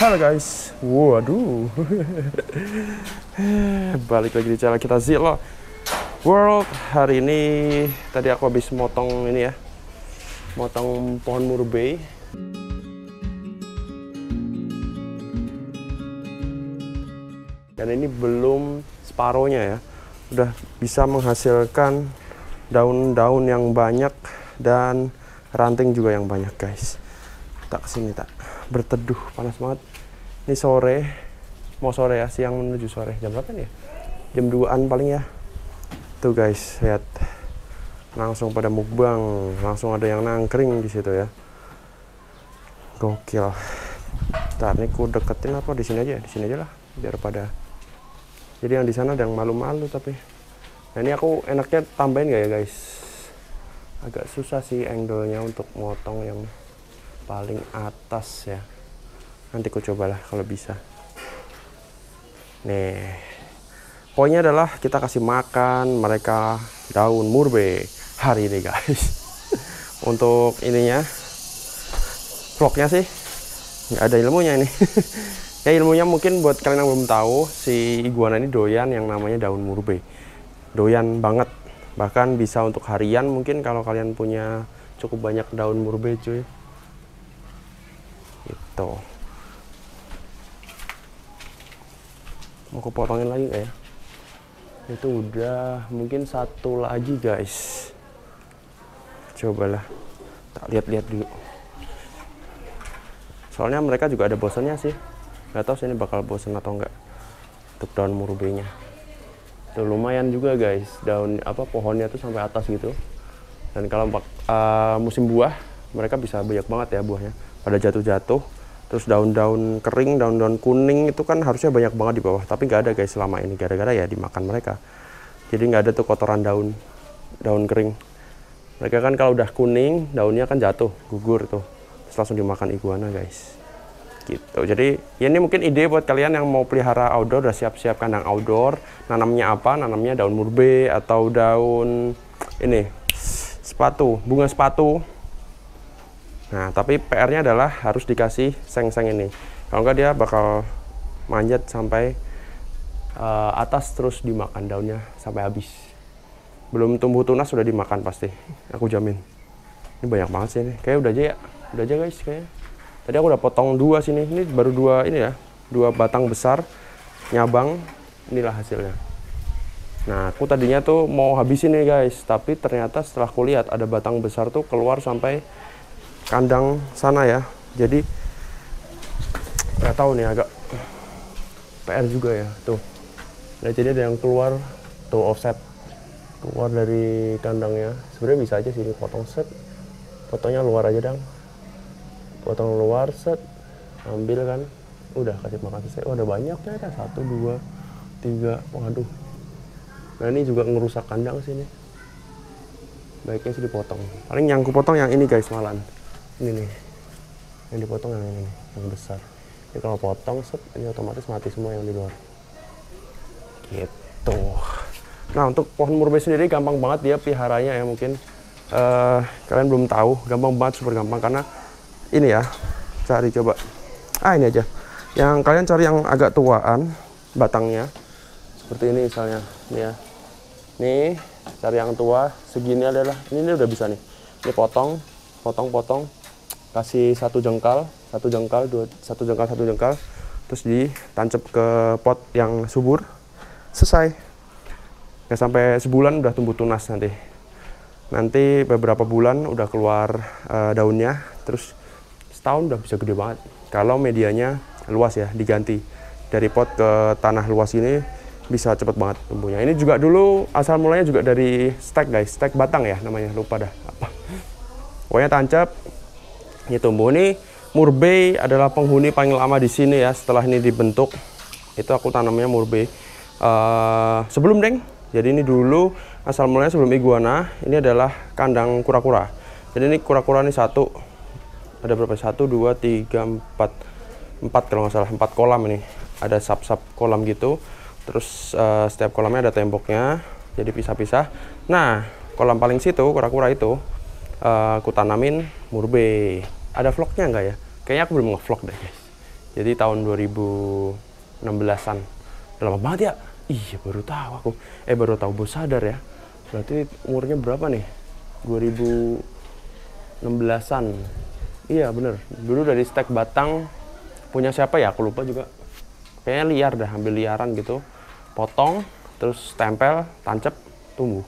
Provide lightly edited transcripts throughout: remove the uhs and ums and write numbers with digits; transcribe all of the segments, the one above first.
Halo guys, waduh, balik lagi di channel kita Zilo World. Hari ini tadi aku habis motong ini ya, motong pohon murbei. Dan ini belum separohnya ya, udah bisa menghasilkan daun-daun yang banyak dan ranting juga yang banyak guys. Tak kesini tak berteduh, panas banget. Ini sore, mau sore ya, siang menuju sore. Jam berapa nih ya? Jam 2-an paling ya. Tuh guys, lihat. Langsung pada mukbang, langsung ada yang nangkring di situ ya. Gokil. Ntar nih ku deketin apa di sini aja lah, biar pada. Jadi yang di sana ada yang malu-malu tapi. Nah ini aku enaknya tambahin nggak ya guys? Agak susah sih angle-nya untuk motong yang paling atas ya. Nanti ku cobalah kalau bisa. Nih, poinnya adalah kita kasih makan mereka daun murbei hari ini guys. Untuk ininya, vlognya sih nggak ada ilmunya ini. Ya ilmunya mungkin buat kalian yang belum tahu, si iguana ini doyan yang namanya daun murbei. Doyan banget, bahkan bisa untuk harian mungkin kalau kalian punya cukup banyak daun murbei cuy. Gitu. Mau kepotongin lagi nggak ya? Itu udah mungkin satu lagi guys. Cobalah, tak lihat-lihat dulu. Soalnya mereka juga ada bosannya sih. Nggak tahu sih ini bakal bosan atau enggak untuk daun murbeinya. Tuh lumayan juga guys, daun apa pohonnya tuh sampai atas gitu. Dan kalau musim buah, mereka bisa banyak banget ya buahnya. Pada jatuh-jatuh. Terus daun-daun kering, daun-daun kuning itu kan harusnya banyak banget di bawah. Tapi nggak ada guys selama ini, gara-gara ya dimakan mereka. Jadi nggak ada tuh kotoran daun kering. Mereka kan kalau udah kuning, daunnya kan jatuh, gugur tuh. Terus langsung dimakan iguana guys. Gitu. Jadi ya ini mungkin ide buat kalian yang mau pelihara outdoor, udah siap-siap kandang outdoor. Nanamnya apa? Nanamnya daun murbei atau daun ini, sepatu, bunga sepatu. Nah, tapi PR-nya adalah harus dikasih seng-seng ini. Kalau enggak dia bakal manjat sampai atas terus dimakan daunnya sampai habis. Belum tumbuh tunas sudah dimakan pasti. Aku jamin. Ini banyak banget sih ini. Kayaknya udah aja ya. Udah aja guys kayaknya. Tadi aku udah potong 2 sini. Ini baru 2 ini ya. 2 batang besar nyabang. Inilah hasilnya. Nah, aku tadinya tuh mau habisin nih guys, tapi ternyata setelah aku lihat ada batang besar tuh keluar sampai kandang sana ya. Jadi nggak tahu nih, agak PR juga ya tuh. Nah jadi ada yang keluar tuh, offset keluar dari kandangnya. Sebenarnya bisa aja sih dipotong set, potongnya luar aja dong, potong luar set, ambil kan, udah kasih makan selesai. Oh, ada banyak ya, ada 1, 2, 3, waduh. Nah ini juga ngerusak kandang sini. Baiknya sih dipotong. Paling yang aku potong yang ini guys malan. Ini nih, yang dipotong yang ini nih, yang besar. Jadi kalau potong set, ini otomatis mati semua yang di luar. Gitu. Nah untuk pohon murbei sendiri gampang banget dia peliharanya ya, mungkin kalian belum tahu, gampang banget, super gampang. Karena ini ya, cari coba. Ini aja. Yang kalian cari yang agak tuaan batangnya, seperti ini misalnya, nih ya. Nih, cari yang tua, segini adalah, ini udah bisa nih. Ini potong, kasih 1 jengkal, 1 jengkal, 1 jengkal, terus ditancap ke pot yang subur, selesai. Nggak sampai sebulan udah tumbuh tunas nanti. Nanti beberapa bulan udah keluar daunnya, terus setahun udah bisa gede banget. Kalau medianya luas ya, diganti dari pot ke tanah luas ini bisa cepet banget tumbuhnya. Ini juga dulu asal mulanya juga dari stek guys, stek batang ya namanya, lupa dah apa. Pokoknya tancap. Ini tumbuh. Ini murbei adalah penghuni paling lama di sini ya. Setelah ini dibentuk, itu aku tanamnya murbei sebelum deng. Jadi ini dulu asal mulanya sebelum iguana. Ini adalah kandang kura-kura. Jadi ini kura-kura ini satu, ada berapa? 1, 2, 3, 4 kalau nggak salah, 4 kolam ini. Ada sub kolam gitu. Terus setiap kolamnya ada temboknya, jadi pisah-pisah. Nah kolam paling situ kura-kura itu aku tanamin murbei. Ada vlognya nggak ya? Kayaknya aku belum nge-vlog deh guys. Jadi tahun 2016-an. Udah lama banget ya. Iya, baru tahu aku. Baru tahu, baru sadar ya. Berarti umurnya berapa nih? 2016-an. Iya, bener. Dulu dari stek batang punya siapa ya? Aku lupa juga. Kayaknya liar dah, ambil liaran gitu. Potong, terus tempel, tancap, tumbuh.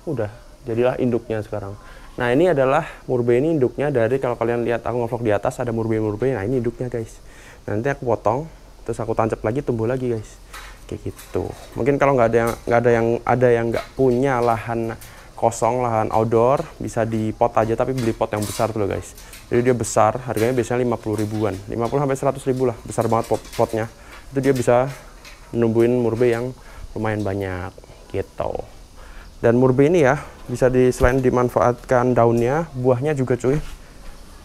Udah, jadilah induknya sekarang. Nah, ini adalah murbei, ini induknya dari, kalau kalian lihat aku ngevlog di atas ada murbei. Nah, ini induknya guys. Nanti aku potong, terus aku tancap lagi, tumbuh lagi guys. Kayak gitu. Mungkin kalau nggak ada yang nggak punya lahan kosong, lahan outdoor, bisa di pot aja, tapi beli pot yang besar tuh loh guys. Jadi dia besar, harganya biasanya 50 ribuan, 50 sampai 100 ribu lah, besar banget potnya. Itu dia bisa numbuhin murbei yang lumayan banyak gitu. Dan murbei ini ya bisa selain dimanfaatkan daunnya, buahnya juga cuy.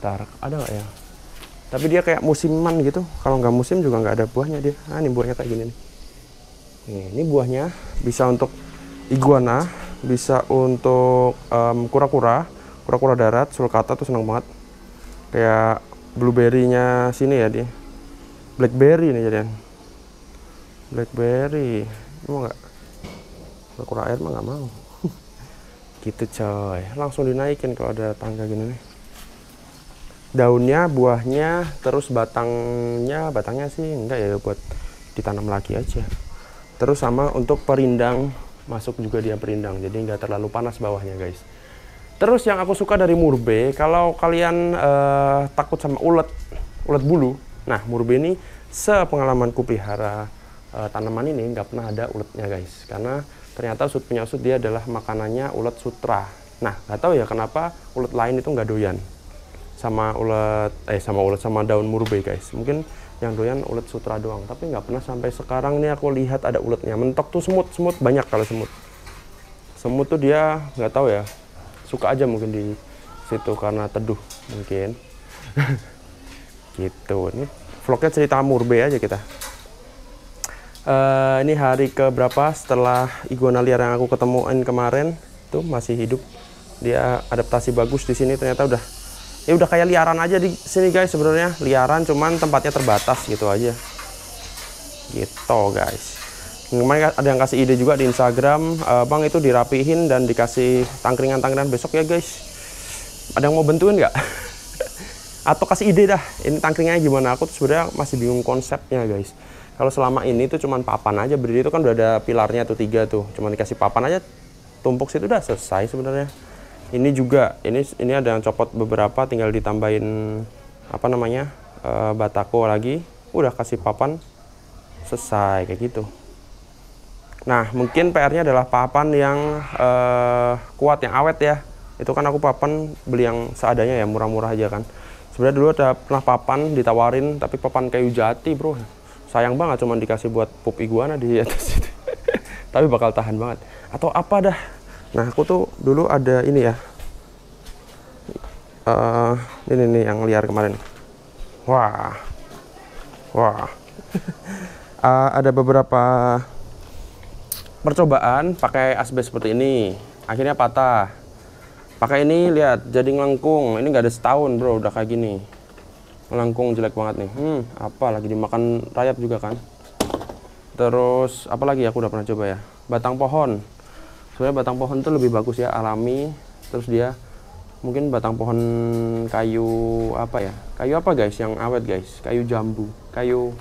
Ntar ada nggak ya? Tapi dia kayak musiman gitu. Kalau nggak musim juga nggak ada buahnya dia. Nah, ini buahnya kayak gini nih. Ini buahnya bisa untuk iguana, bisa untuk kura-kura darat, sulcata tuh seneng banget. Kayak blueberry-nya sini ya dia. Blackberry nih jadian. Blackberry, mau nggak? Kura air mah nggak mau. Gitu coy, langsung dinaikin kalau ada tangga gini nih. Daunnya, buahnya, terus batangnya sih enggak ya, buat ditanam lagi aja. Terus sama untuk perindang, masuk juga dia perindang, jadi nggak terlalu panas bawahnya guys. Terus yang aku suka dari murbei, kalau kalian takut sama ulet bulu, nah murbei ini sepengalamanku pelihara tanaman ini nggak pernah ada uletnya guys, karena ternyata usut punya usut dia adalah makanannya ulet sutra. Nah, nggak tahu ya kenapa ulet lain itu nggak doyan sama daun murbei guys. Mungkin yang doyan ulet sutra doang, tapi nggak pernah sampai sekarang nih aku lihat ada uletnya. Mentok tuh semut banyak. Kalau semut tuh dia nggak tahu ya, suka aja mungkin di situ karena teduh mungkin. Gitu. Ini vlognya cerita murbei aja kita. Ini hari keberapa setelah iguana liar yang aku ketemuin kemarin, tuh masih hidup. Dia adaptasi bagus di sini, ternyata udah kayak liaran aja di sini guys. Sebenarnya liaran, cuman tempatnya terbatas gitu aja. Gitu guys. Kemarin ada yang kasih ide juga di Instagram, bang itu dirapihin dan dikasih tangkringan besok ya guys. Ada yang mau bantuin nggak? Atau kasih ide dah, ini tangkringannya gimana? Aku tuh sebenarnya masih bingung konsepnya guys. Kalau selama ini tuh cuman papan aja, berdiri itu kan udah ada pilarnya tuh 3 tuh, cuman dikasih papan aja, tumpuk situ udah selesai sebenarnya. Ini juga, ini ada yang copot beberapa, tinggal ditambahin apa namanya batako lagi, udah kasih papan, selesai kayak gitu. Nah mungkin PR-nya adalah papan yang kuat, yang awet ya. Itu kan aku papan beli yang seadanya ya, murah-murah aja kan. Sebenarnya dulu ada pernah papan ditawarin, tapi papan kayu jati bro. Sayang banget cuman dikasih buat pup iguana di atas itu. Tapi bakal tahan banget. Atau apa dah. Nah aku tuh dulu ada ini ya. Ini nih yang liar kemarin. Wah. Ada beberapa percobaan pakai asbes seperti ini. Akhirnya patah. Pakai ini lihat jadi ngelengkung. Ini nggak ada setahun bro udah kayak gini. Melengkung jelek banget nih. Apa lagi dimakan rayap juga kan. Terus apa lagi aku udah pernah coba ya, batang pohon. Sebenarnya batang pohon tuh lebih bagus ya, alami. Terus dia mungkin batang pohon kayu apa ya, kayu apa guys yang awet guys, kayu jambu, kayu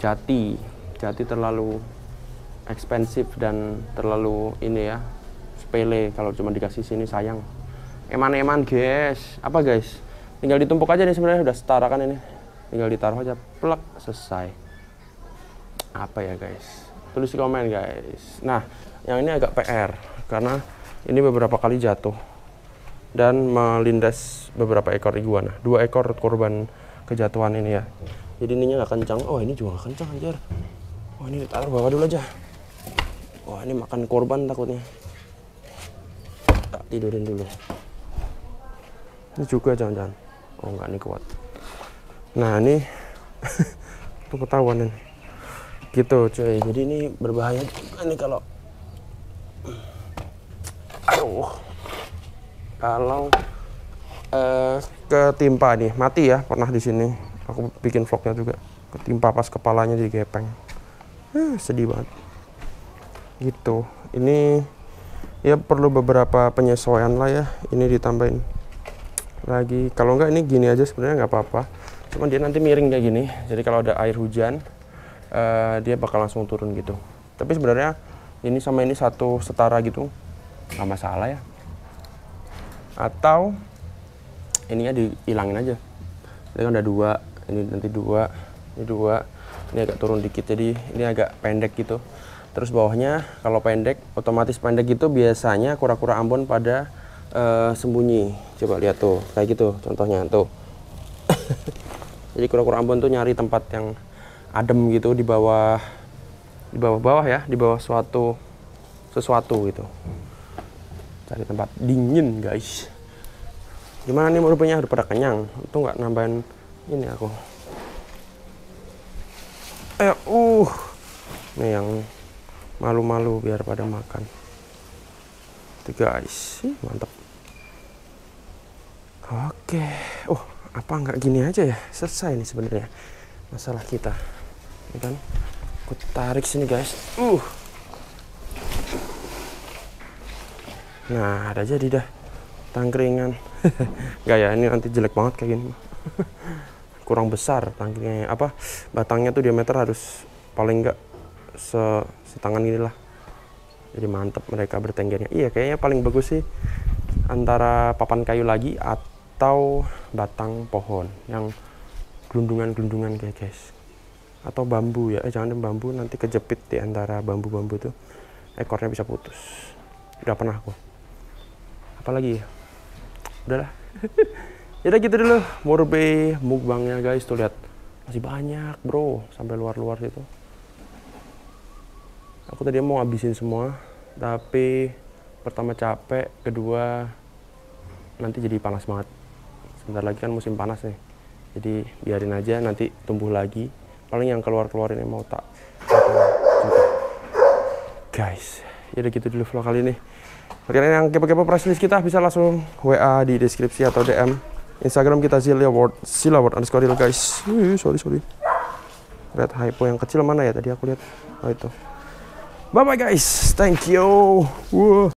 jati terlalu ekspensif dan terlalu ini ya, sepele. Kalau cuma dikasih sini sayang. Eman guys, apa guys, tinggal ditumpuk aja nih, sebenarnya udah setara kan ini, tinggal ditaruh aja, plek, selesai. Apa ya guys, tulis di komen guys. Nah yang ini agak PR karena ini beberapa kali jatuh dan melindas beberapa ekor iguana, 2 ekor korban kejatuhan ini ya. Jadi ininya nggak kencang. Oh ini juga nggak kencang anjir. Wah ini ditaruh bawah dulu aja. Wah ini makan korban takutnya. Tak tidurin dulu. Ini juga jangan-jangan. Oh enggak, ini kuat. Nah ini tuh ketahuan ini. Gitu cuy. Jadi ini berbahaya juga nih kalau ketimpa nih, mati ya, pernah di sini. Aku bikin vlognya juga, ketimpa pas kepalanya di gepeng. Sedih banget gitu. Ini ya perlu beberapa penyesuaian lah ya, ini ditambahin lagi. Kalau enggak ini gini aja sebenarnya nggak apa-apa, cuman dia nanti miring kayak gini, jadi kalau ada air hujan dia bakal langsung turun gitu. Tapi sebenarnya ini sama ini satu setara gitu, nggak masalah ya. Atau ininya dihilangin aja. Ini kan ada 2, ini nanti 2, ini 2, ini agak turun dikit, jadi ini agak pendek gitu. Terus bawahnya kalau pendek, otomatis pendek gitu biasanya kura-kura Ambon pada sembunyi. Coba lihat tuh, kayak gitu contohnya tuh. Jadi kura-kura Ambon tuh nyari tempat yang adem gitu di bawah ya, di bawah sesuatu gitu. Cari tempat dingin guys. Gimana nih rupanya, udah pada kenyang? Itu nggak nambahin ini aku. Nih yang malu-malu biar pada makan. Itu guys, mantap. Oke, apa nggak gini aja ya? Selesai nih sebenarnya masalah kita, ya kan? Aku tarik sini guys. Nah, ada jadi dah tangkringan. Nggak ya, ini nanti jelek banget kayak gini. Kurang besar tangkringnya, batangnya tuh diameter harus paling nggak setangan gini lah. Jadi mantep mereka bertenggernya. Iya, kayaknya paling bagus sih antara papan kayu lagi atau batang pohon yang gelundungan-gelundungan kayak guys. Atau bambu ya, jangan bambu, nanti kejepit di antara bambu-bambu tuh ekornya bisa putus. Udah pernah aku. Apalagi ya? Udahlah. Yaudah gitu dulu Murbei mukbangnya guys. Tuh lihat, masih banyak bro, sampai luar-luar situ. Aku tadi mau habisin semua, tapi pertama capek, kedua nanti jadi panas banget. Sebentar lagi kan musim panas nih, jadi biarin aja, nanti tumbuh lagi. Paling yang keluar-keluar ini mau tak guys. Yaudah gitu dulu vlog kali ini. Bagi kalian yang kepo-kepo press list kita, bisa langsung WA di deskripsi atau DM Instagram kita silaword_real guys. Sorry. Lihat hypo yang kecil mana ya tadi aku lihat. Oh itu. Bye bye guys. Thank you.